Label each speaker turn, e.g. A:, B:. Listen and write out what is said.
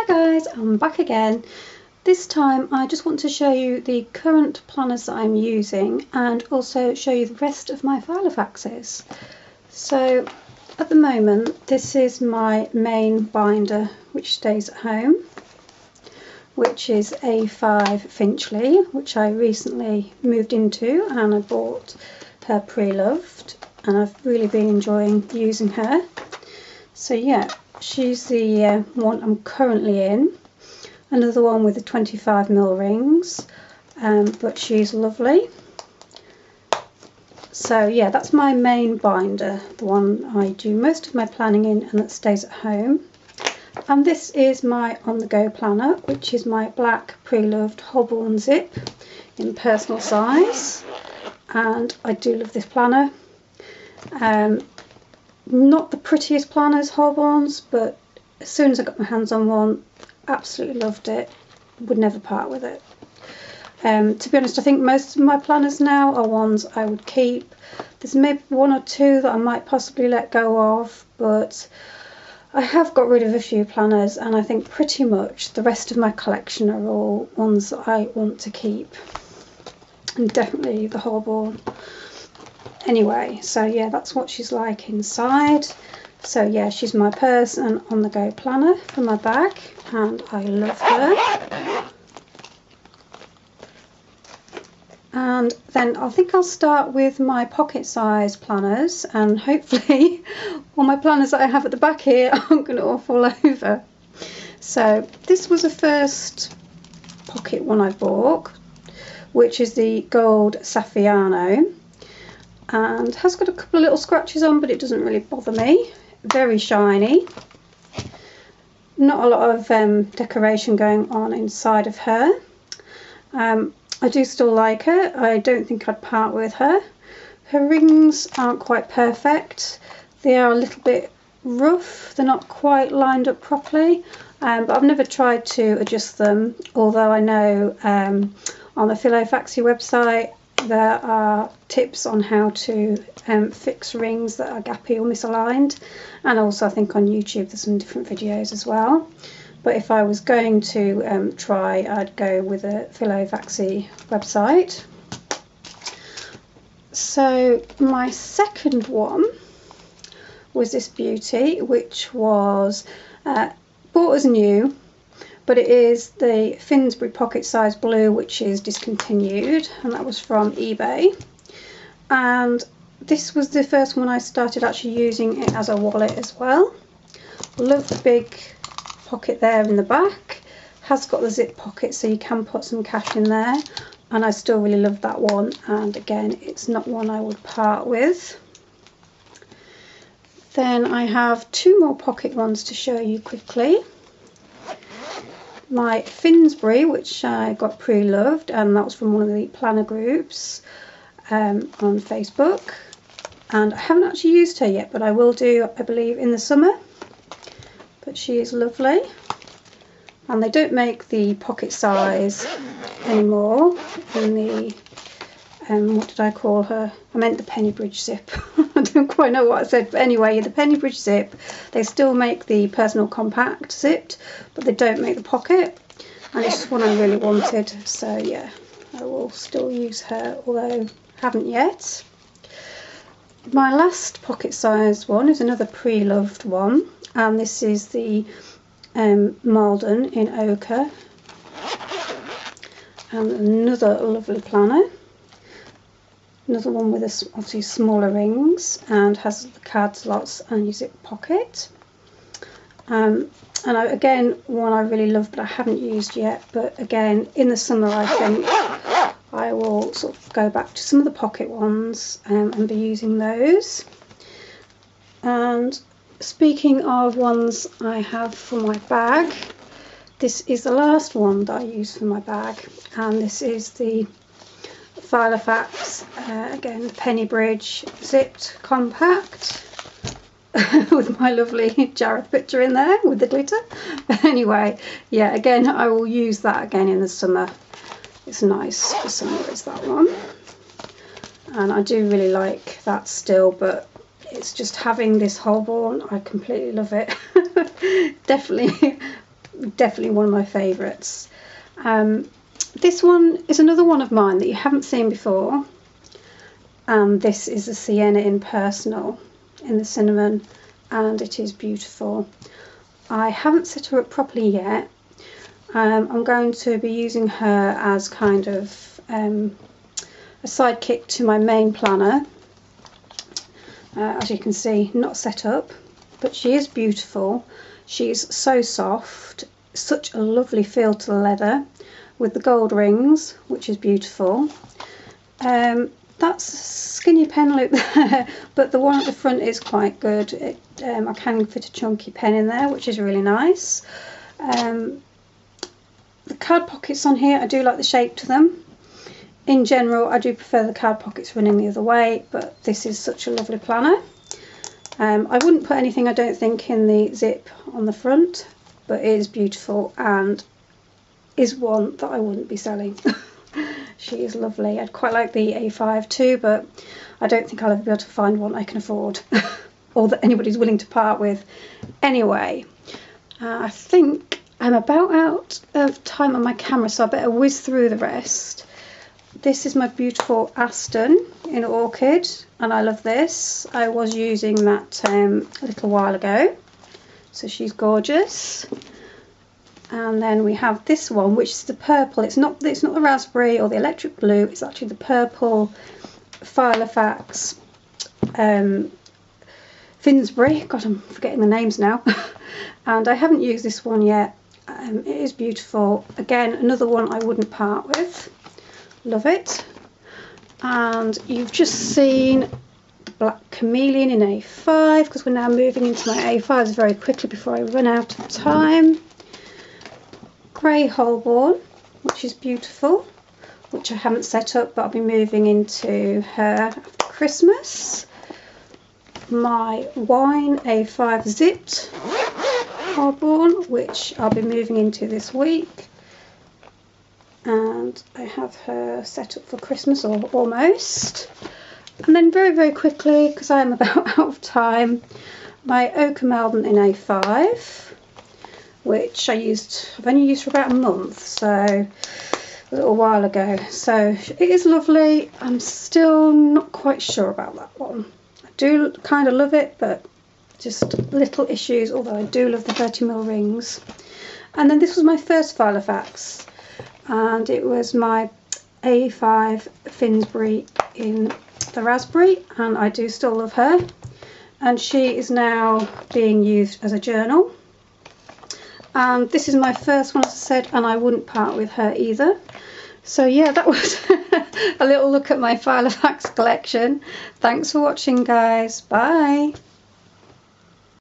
A: guys, I'm back again. This time I just want to show you the current planners that I'm using and also show you the rest of my Filofaxes. So at the moment this is my main binder which stays at home, which is A5 Finchley, which I recently moved into, and I bought her pre-loved and I've really been enjoying using her. So yeah, she's the one I'm currently in. Another one with the 25mm rings, but she's lovely. So yeah, that's my main binder, the one I do most of my planning in and that stays at home. And this is my on-the-go planner, which is my black pre-loved Holborn zip in personal size, and I do love this planner. Not the prettiest planners, Holborns, but as soon as I got my hands on one, absolutely loved it, would never part with it. To be honest, I think most of my planners now are ones I would keep. There's maybe one or two that I might possibly let go of, but I have got rid of a few planners, and I think pretty much the rest of my collection are all ones that I want to keep, and definitely the Holborn. Anyway, so yeah, that's what she's like inside. So yeah, she's my purse and on-the-go planner for my bag, and I love her. And then I think I'll start with my pocket size planners, and hopefully all my planners that I have at the back here aren't going to all fall over. So this was the first pocket one I bought, which is the gold Saffiano, and has got a couple of little scratches on, but it doesn't really bother me. Very shiny. Not a lot of decoration going on inside of her. I do still like her. I don't think I'd part with her. Her rings aren't quite perfect. They are a little bit rough. They're not quite lined up properly, but I've never tried to adjust them, although I know on the Filofaxes website there are tips on how to fix rings that are gappy or misaligned, and also I think on YouTube there's some different videos as well. But if I was going to try, I'd go with a Filofaxes website. So my second one was this beauty, which was bought as new, but it is the Finsbury pocket size blue, which is discontinued, and that was from eBay. And this was the first one I started actually using it as a wallet as well. Love the big pocket there in the back. Has got the zip pocket so you can put some cash in there, and I still really love that one, and again it's not one I would part with. Then I have two more pocket ones to show you quickly. My Finsbury, which I got pre-loved, and that was from one of the planner groups on Facebook, and I haven't actually used her yet, but I will do, I believe, in the summer. But she is lovely, and they don't make the pocket size anymore in the what did I call her? I meant the penny bridge zip. I don't quite know what I said, but anyway, the penny bridge zip, they still make the personal compact zipped, but they don't make the pocket, and it's just one I really wanted. So yeah, I will still use her, although I haven't yet. My last pocket size one is another pre-loved one, and this is the Malden in ochre, and another lovely planner. Another one with obviously smaller rings, and has the card slots and your zip pocket. And again, one I really love but I haven't used yet, but again in the summer I think I will sort of go back to some of the pocket ones and be using those. And speaking of ones I have for my bag, this is the last one that I use for my bag, and this is the Filofax, again penny bridge zipped compact with my lovely Jareth picture in there with the glitter. But anyway, yeah, again I will use that again in the summer. It's nice for summer, is that one, and I do really like that still, but it's just having this Holborn, I completely love it. Definitely definitely one of my favourites. This one is another one of mine that you haven't seen before, and this is a Sienna Impersonal in the cinnamon, and it is beautiful. I haven't set her up properly yet. I'm going to be using her as kind of a sidekick to my main planner. As you can see, not set up, but she is beautiful. She's so soft, such a lovely feel to the leather with the gold rings, which is beautiful. That's a skinny pen loop there, but the one at the front is quite good. I can fit a chunky pen in there, which is really nice. The card pockets on here, I do like the shape to them. In general, I do prefer the card pockets running the other way, but this is such a lovely planner. I wouldn't put anything, I don't think, in the zip on the front, but it is beautiful and is one that I wouldn't be selling. She is lovely. I'd quite like the A5 too, but I don't think I'll ever be able to find one I can afford or that anybody's willing to part with. Anyway, I think I'm about out of time on my camera, so I better whiz through the rest. This is my beautiful Aston in Orchid, and I love this. I was using that a little while ago, so she's gorgeous. And then we have this one, which is the purple. It's not the raspberry or the electric blue. It's actually the purple Filofax Finsbury. God, I'm forgetting the names now. And I haven't used this one yet. It is beautiful. Again, another one I wouldn't part with. Love it. And you've just seen the Black Chameleon in A5, because we're now moving into my A5s very quickly before I run out of time. Grey Holborn, which is beautiful, which I haven't set up, but I'll be moving into her after Christmas. My Wine A5 zipped Holborn, which I'll be moving into this week. And I have her set up for Christmas, or almost. And then very, very quickly, because I am about out of time, my Ochre Meldon in A5, which I've only used for about a month, so a little while ago. So it is lovely. I'm still not quite sure about that one. I do kind of love it, but just little issues, although I do love the 30mm rings. And then this was my first Filofax, and it was my A5 Finsbury in the raspberry, and I do still love her. And she is now being used as a journal. And this is my first one, as I said, and I wouldn't part with her either. So yeah, that was a little look at my Filofax collection. Thanks for watching, guys. Bye.